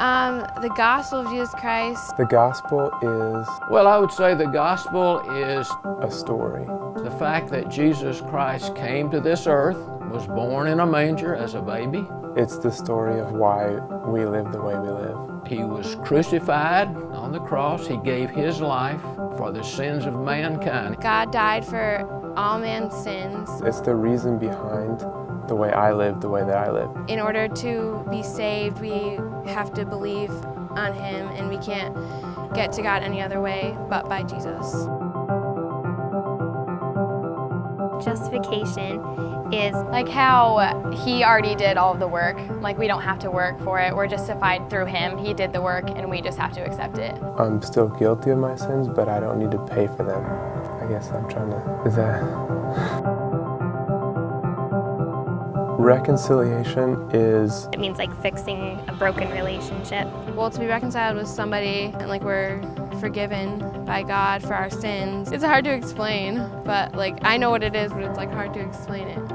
The gospel of Jesus Christ. The gospel is Well, I would say the gospel is a story. the fact that Jesus Christ came to this earth, was born in a manger as a baby. It's the story of why we live the way we live. He was crucified on the cross. He gave his life for the sins of mankind. God died for all man's sins. It's the reason behind the way I live, the way that I live. In order to be saved, we have to believe on Him, and we can't get to God any other way but by Jesus. Justification is like how He already did all of the work. Like, we don't have to work for it. We're justified through Him. He did the work, and we just have to accept it. I'm still guilty of my sins, but I don't need to pay for them. I guess I'm trying to... Is that... Reconciliation is... It means like fixing a broken relationship. Well, to be reconciled with somebody and like we're forgiven by God for our sins. It's hard to explain, but like I know what it is, but it's like hard to explain it.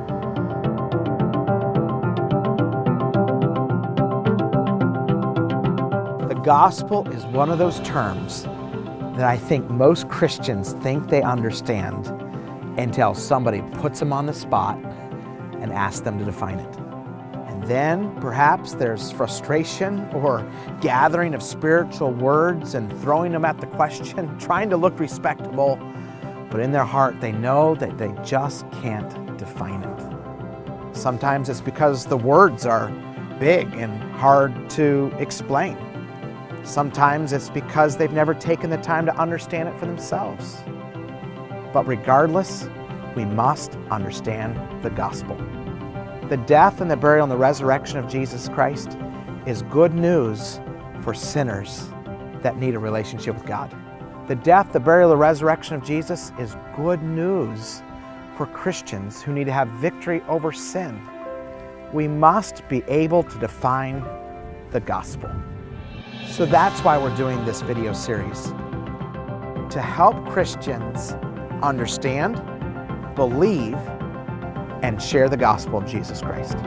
The gospel is one of those terms that I think most Christians think they understand until somebody puts them on the spot and asks them to define it. And then perhaps there's frustration or gathering of spiritual words and throwing them at the question, trying to look respectable, but in their heart they know that they just can't define it. Sometimes it's because the words are big and hard to explain. Sometimes it's because they've never taken the time to understand it for themselves. But regardless, we must understand the gospel. The death and the burial and the resurrection of Jesus Christ is good news for sinners that need a relationship with God. The death, the burial, the resurrection of Jesus is good news for Christians who need to have victory over sin. We must be able to define the gospel. So that's why we're doing this video series, to help Christians understand, believe, and share the gospel of Jesus Christ.